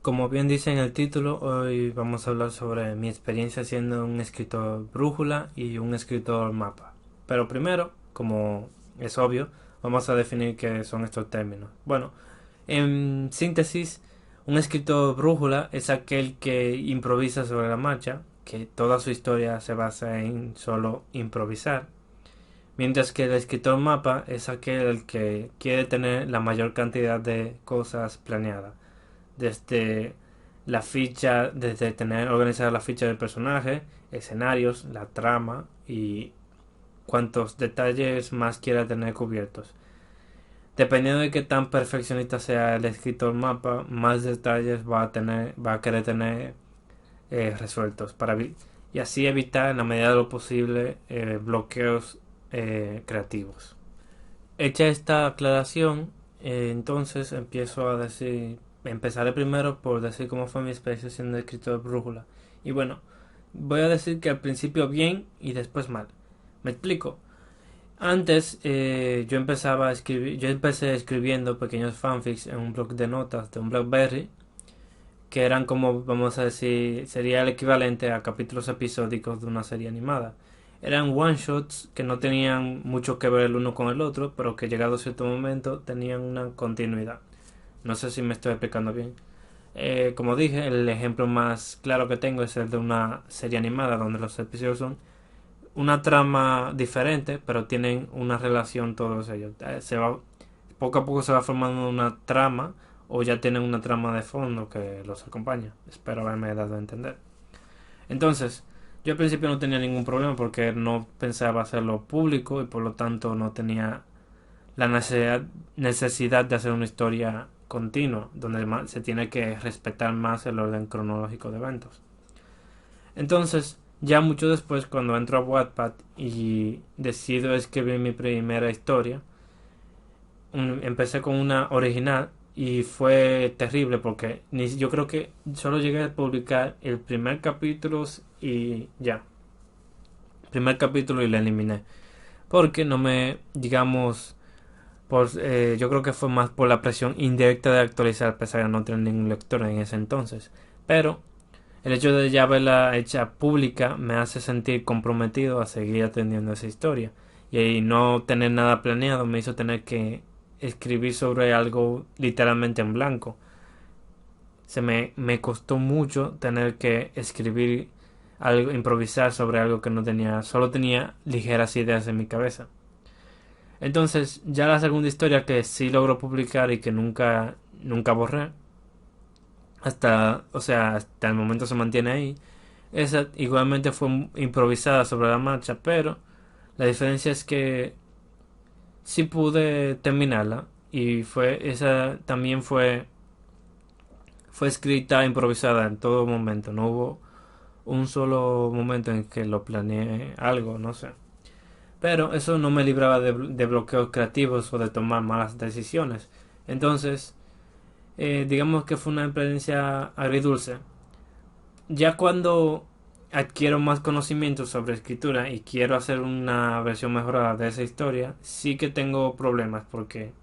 Como bien dice en el título, hoy vamos a hablar sobre mi experiencia siendo un escritor brújula y un escritor mapa. Pero primero, como es obvio, vamos a definir qué son estos términos. Bueno, en síntesis, un escritor brújula es aquel que improvisa sobre la marcha, que toda su historia se basa en solo improvisar. Mientras que el escritor mapa es aquel que quiere tener la mayor cantidad de cosas planeadas desde la ficha, desde tener organizada la ficha del personaje, escenarios, la trama y cuantos detalles más quiera tener cubiertos. Dependiendo de qué tan perfeccionista sea el escritor mapa, más detalles va a querer tener resueltos y así evitar en la medida de lo posible bloqueos creativos. Hecha esta aclaración, entonces empezaré primero por decir cómo fue mi experiencia siendo escritor de brújula. Y bueno, voy a decir que al principio bien y después mal. Me explico. Antes yo empecé escribiendo pequeños fanfics en un blog de notas de un BlackBerry, que eran como, vamos a decir, sería el equivalente a capítulos episódicos de una serie animada. Eran one shots que no tenían mucho que ver el uno con el otro, pero que llegado a cierto momento tenían una continuidad. No sé si me estoy explicando bien. Como dije, el ejemplo más claro que tengo es el de una serie animada donde los episodios son una trama diferente, pero tienen una relación todos ellos. Poco a poco se va formando una trama o ya tienen una trama de fondo que los acompaña. Espero haberme dado a entender. Entonces, yo al principio no tenía ningún problema porque no pensaba hacerlo público y por lo tanto no tenía la necesidad de hacer una historia continua donde se tiene que respetar más el orden cronológico de eventos. Entonces, ya mucho después, cuando entro a Wattpad y decido escribir mi primera historia, empecé con una original y fue terrible porque yo creo que solo llegué a publicar el primer capítulo y ya. Primer capítulo y la eliminé. Porque no me, digamos, yo creo que fue más por la presión indirecta de actualizar, a pesar de no tener ningún lector en ese entonces. Pero el hecho de ya verla hecha pública me hace sentir comprometido a seguir atendiendo esa historia. Y no tener nada planeado me hizo tener que escribir sobre algo literalmente en blanco. Me costó mucho tener que escribir algo, improvisar sobre algo que no tenía, solo tenía ligeras ideas en mi cabeza. Entonces, ya la segunda historia que sí logro publicar y que nunca borré, hasta el momento se mantiene ahí. Esa igualmente fue improvisada sobre la marcha, pero la diferencia es que sí pude terminarla y esa también fue escrita improvisada en todo momento. No hubo un solo momento en que lo planeé algo, no sé. Pero eso no me libraba de bloqueos creativos o de tomar malas decisiones. Entonces, digamos que fue una experiencia agridulce. Ya cuando adquiero más conocimientos sobre escritura y quiero hacer una versión mejorada de esa historia, sí que tengo problemas porque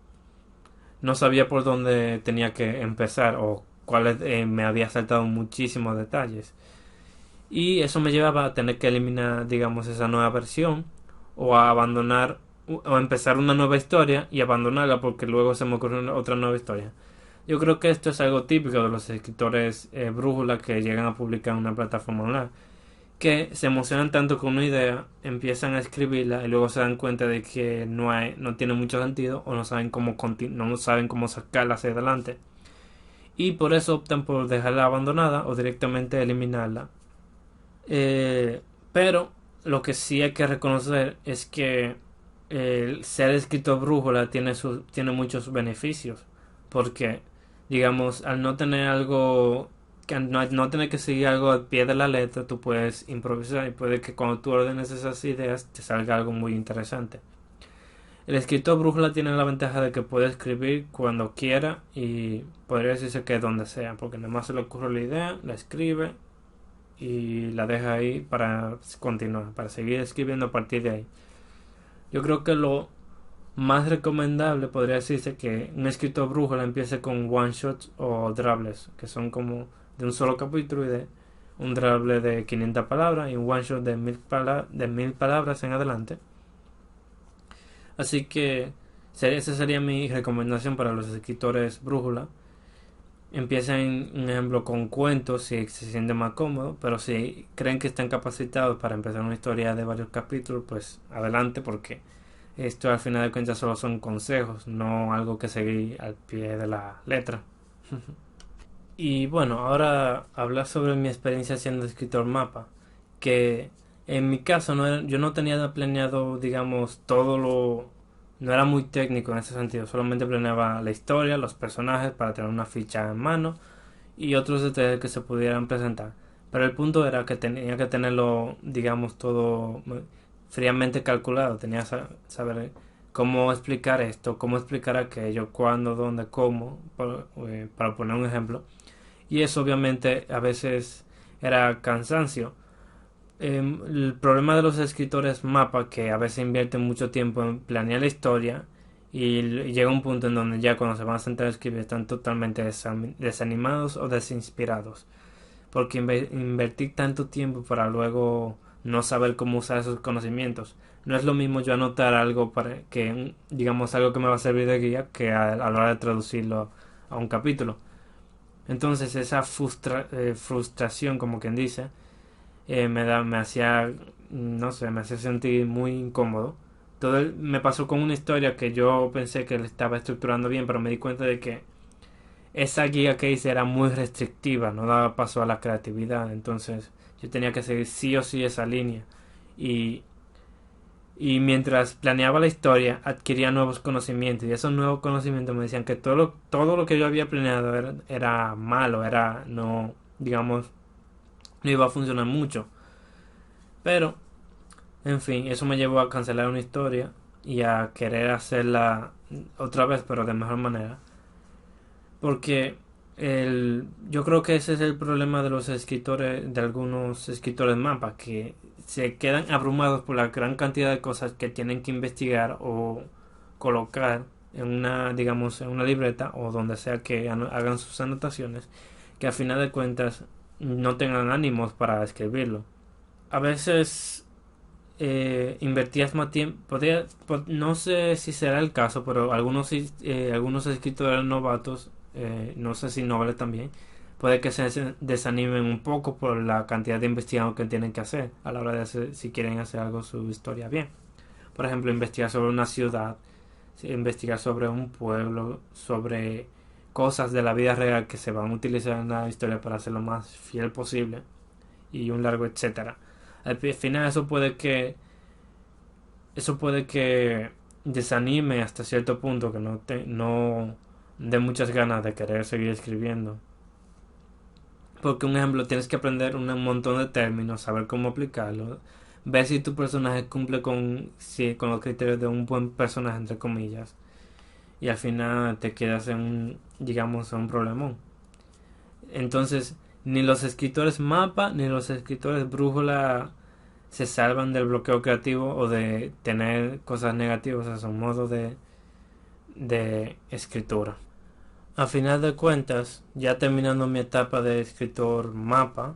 no sabía por dónde tenía que empezar o cuáles me había saltado muchísimos detalles. Y eso me llevaba a tener que eliminar, digamos, esa nueva versión o a abandonar o empezar una nueva historia y abandonarla porque luego se me ocurrió otra nueva historia. Yo creo que esto es algo típico de los escritores brújula que llegan a publicar en una plataforma online, que se emocionan tanto con una idea, empiezan a escribirla y luego se dan cuenta de que no tiene mucho sentido o no saben cómo sacarla hacia adelante y por eso optan por dejarla abandonada o directamente eliminarla. Pero lo que sí hay que reconocer es que el ser escritor brújula tiene muchos beneficios porque digamos al no tener algo que no tener que seguir algo al pie de la letra, tú puedes improvisar y puede que cuando tú ordenes esas ideas te salga algo muy interesante. El escritor brújula tiene la ventaja de que puede escribir cuando quiera y podría decirse que donde sea, porque nada más se le ocurre la idea, la escribe y la deja ahí para continuar, para seguir escribiendo a partir de ahí. Yo creo que más recomendable podría decirse que un escritor brújula empiece con one shots o drablets, que son como de un solo capítulo y de un drable de 500 palabras y un one shot de 1000 palabras en adelante. Así que esa sería mi recomendación para los escritores brújula. Empiecen, un ejemplo, con cuentos si se sienten más cómodos, pero si creen que están capacitados para empezar una historia de varios capítulos, pues adelante, porque esto al final de cuentas solo son consejos, no algo que seguir al pie de la letra. Y bueno, ahora hablar sobre mi experiencia siendo escritor mapa, que en mi caso yo no tenía planeado, digamos, no era muy técnico en ese sentido, solamente planeaba la historia, los personajes para tener una ficha en mano y otros detalles que se pudieran presentar. Pero el punto era que tenía que tenerlo, digamos, todo fríamente calculado, tenía que saber cómo explicar esto, cómo explicar aquello, cuándo, dónde, cómo, para poner un ejemplo. Y eso obviamente a veces era cansancio. El problema de los escritores mapa que a veces invierten mucho tiempo en planear la historia y llega un punto en donde ya cuando se van a sentar a escribir están totalmente desanimados o desinspirados porque invertir tanto tiempo para luego no saber cómo usar esos conocimientos. No es lo mismo yo anotar algo para que, digamos, algo que me va a servir de guía que a la hora de traducirlo a un capítulo. Entonces esa frustración, como quien dice, me hacía, no sé, me hacía sentir muy incómodo. Me pasó con una historia que yo pensé que le estaba estructurando bien, pero me di cuenta de que esa guía que hice era muy restrictiva, no daba paso a la creatividad, entonces yo tenía que seguir sí o sí esa línea. Y, y mientras planeaba la historia, adquiría nuevos conocimientos, y esos nuevos conocimientos me decían que todo lo que yo había planeado era malo, no, digamos, no iba a funcionar mucho. Pero, en fin, eso me llevó a cancelar una historia y a querer hacerla otra vez, pero de mejor manera. Porque yo creo que ese es el problema de los escritores, de algunos escritores mapa, que se quedan abrumados por la gran cantidad de cosas que tienen que investigar o colocar en una, digamos, en una libreta o donde sea que hagan sus anotaciones, que a final de cuentas no tengan ánimos para escribirlo. A veces invertías más tiempo, no sé si será el caso, pero algunos escritores novatos, no sé si noveles también, puede que se desanimen un poco por la cantidad de investigación que tienen que hacer a la hora de hacer, si quieren hacer algo su historia bien. Por ejemplo, investigar sobre una ciudad, investigar sobre un pueblo, sobre cosas de la vida real que se van a utilizar en la historia para hacer lo más fiel posible y un largo etcétera. Al final eso puede que desanime hasta cierto punto, que no dé muchas ganas de querer seguir escribiendo. Porque un ejemplo, tienes que aprender un montón de términos, saber cómo aplicarlos, ver si tu personaje cumple con los criterios de un buen personaje, entre comillas, y al final te quedas digamos, en un problemón. Entonces, ni los escritores mapa ni los escritores brújula se salvan del bloqueo creativo o de tener cosas negativas a su modo de escritura. A final de cuentas, ya terminando mi etapa de escritor mapa,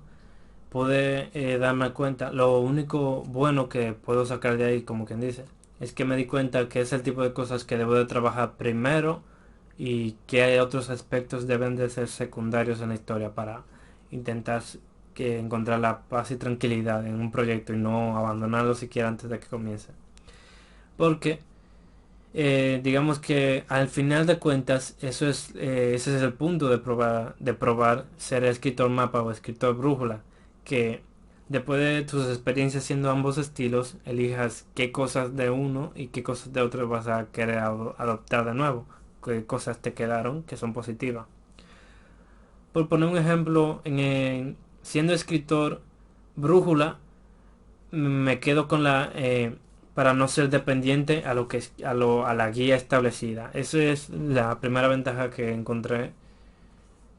pude darme cuenta, lo único bueno que puedo sacar de ahí, como quien dice, es que me di cuenta que es el tipo de cosas que debo de trabajar primero y que hay otros aspectos deben de ser secundarios en la historia para intentar encontrar la paz y tranquilidad en un proyecto y no abandonarlo siquiera antes de que comience. Porque digamos que al final de cuentas ese es el punto de probar ser escritor mapa o escritor brújula, que después de tus experiencias siendo ambos estilos elijas qué cosas de uno y qué cosas de otro vas a querer adoptar de nuevo, qué cosas te quedaron que son positivas. Por poner un ejemplo, siendo escritor brújula, me quedo con para no ser dependiente a la guía establecida. Esa es la primera ventaja que encontré.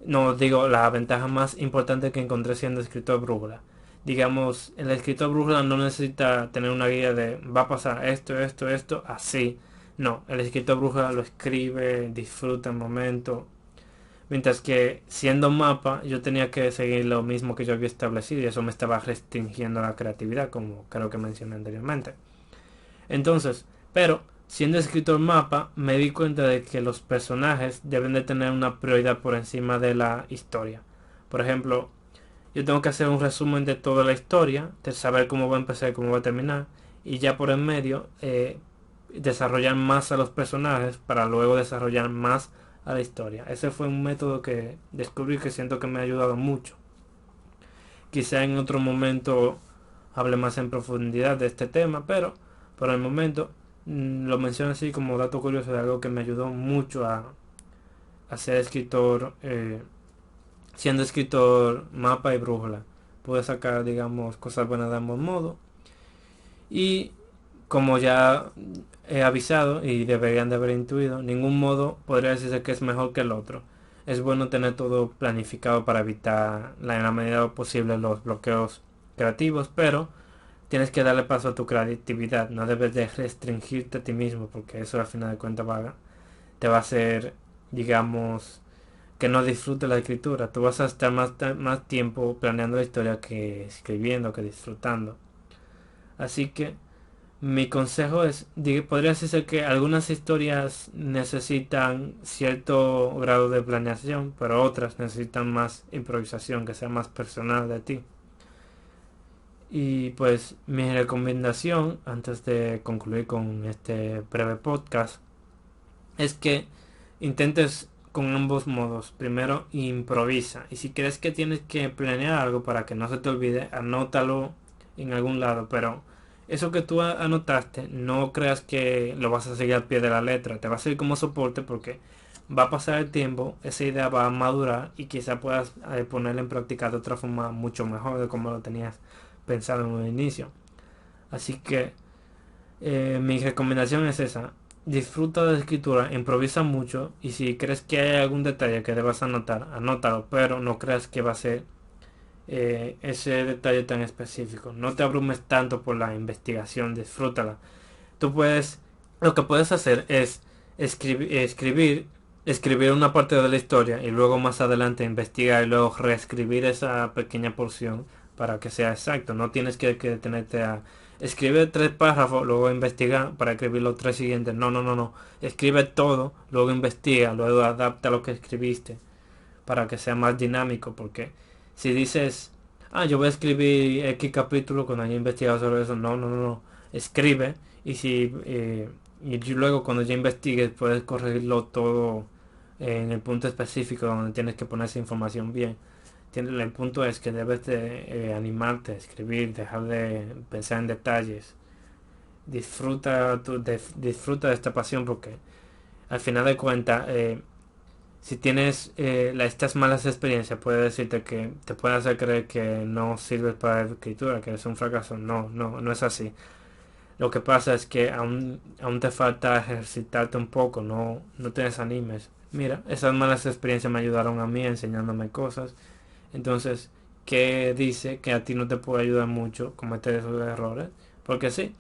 No digo la ventaja más importante que encontré siendo escritor brújula. Digamos, el escritor brújula no necesita tener una guía de va a pasar esto, esto, esto, así. No, el escritor brújula lo escribe, disfruta el momento. Mientras que siendo mapa yo tenía que seguir lo mismo que yo había establecido y eso me estaba restringiendo la creatividad, como creo que mencioné anteriormente. Entonces, pero siendo escritor mapa me di cuenta de que los personajes deben de tener una prioridad por encima de la historia. Por ejemplo, yo tengo que hacer un resumen de toda la historia, de saber cómo va a empezar y cómo va a terminar, y ya por en medio desarrollar más a los personajes para luego desarrollar más a la historia. Ese fue un método que descubrí que siento que me ha ayudado mucho. Quizá en otro momento hable más en profundidad de este tema, pero por el momento lo menciono así como dato curioso de algo que me ayudó mucho a ser escritor, siendo escritor mapa y brújula. Pude sacar, digamos, cosas buenas de ambos modos. Y como ya he avisado y deberían de haber intuido, ningún modo podría decirse que es mejor que el otro. Es bueno tener todo planificado para evitar en la medida posible los bloqueos creativos, pero tienes que darle paso a tu creatividad. No debes de restringirte a ti mismo porque eso al final de cuentas te va a hacer, digamos, que no disfrutes la escritura. Tú vas a estar más tiempo planeando la historia que escribiendo, que disfrutando. Así que mi consejo es, podría decirse que algunas historias necesitan cierto grado de planeación, pero otras necesitan más improvisación, que sea más personal de ti. Y pues mi recomendación, antes de concluir con este breve podcast, es que intentes con ambos modos. Primero, improvisa. Y si crees que tienes que planear algo para que no se te olvide, anótalo en algún lado. Pero eso que tú anotaste, no creas que lo vas a seguir al pie de la letra. Te va a servir como soporte porque va a pasar el tiempo, esa idea va a madurar y quizá puedas ponerla en práctica de otra forma mucho mejor de como lo tenías pensado en un inicio. Así que mi recomendación es esa. Disfruta de la escritura, improvisa mucho y si crees que hay algún detalle que debas anotar, anótalo, pero no creas que va a ser ese detalle tan específico. No te abrumes tanto por la investigación, disfrútala. Tú puedes, lo que puedes hacer es escribir una parte de la historia y luego más adelante investigar y luego reescribir esa pequeña porción para que sea exacto. No tienes que detenerte a escribe 3 párrafos, luego investiga para escribir los 3 siguientes. No, no, no, no. Escribe todo, luego investiga, luego adapta lo que escribiste para que sea más dinámico. Porque si dices, yo voy a escribir X capítulo cuando haya investigado sobre eso, no, no, no, no. Escribe y si y luego cuando ya investigues puedes corregirlo todo en el punto específico donde tienes que poner esa información bien. El punto es que debes de animarte a escribir, dejar de pensar en detalles. Disfruta de esta pasión porque al final de cuentas, si tienes estas malas experiencias, puede decirte que te puede hacer creer que no sirves para la escritura, que es un fracaso. No, no, no es así. Lo que pasa es que aún te falta ejercitarte un poco, no te desanimes. Mira, esas malas experiencias me ayudaron a mí enseñándome cosas. Entonces, ¿qué dice que a ti no te puede ayudar mucho cometer esos errores? Porque sí,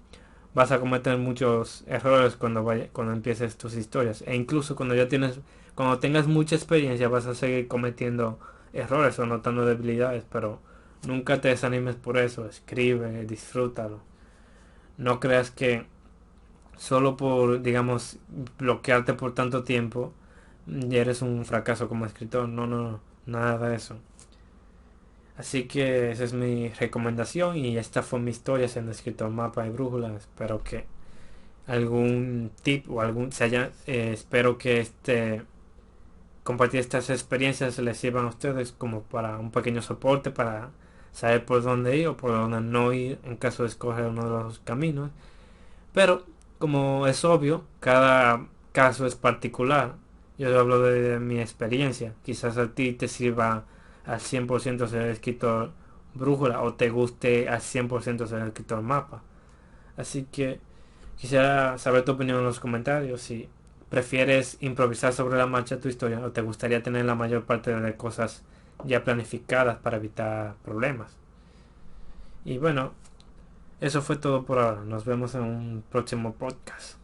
vas a cometer muchos errores cuando empieces tus historias. E incluso cuando tengas mucha experiencia vas a seguir cometiendo errores o notando debilidades, pero nunca te desanimes por eso. Escribe, disfrútalo. No creas que solo por, digamos, bloquearte por tanto tiempo ya eres un fracaso como escritor. No, no, no, nada de eso. Así que esa es mi recomendación y esta fue mi historia siendo escritor mapa de brújula. Espero que algún tip o espero que compartir estas experiencias les sirvan a ustedes como para un pequeño soporte para saber por dónde ir o por dónde no ir en caso de escoger uno de los caminos. Pero como es obvio, cada caso es particular. Yo hablo de mi experiencia. Quizás a ti te sirva al 100% ser escritor brújula o te guste al 100% ser escritor mapa. Así que quisiera saber tu opinión en los comentarios. Si prefieres improvisar sobre la marcha tu historia o te gustaría tener la mayor parte de cosas ya planificadas para evitar problemas. Y bueno, eso fue todo por ahora. Nos vemos en un próximo podcast.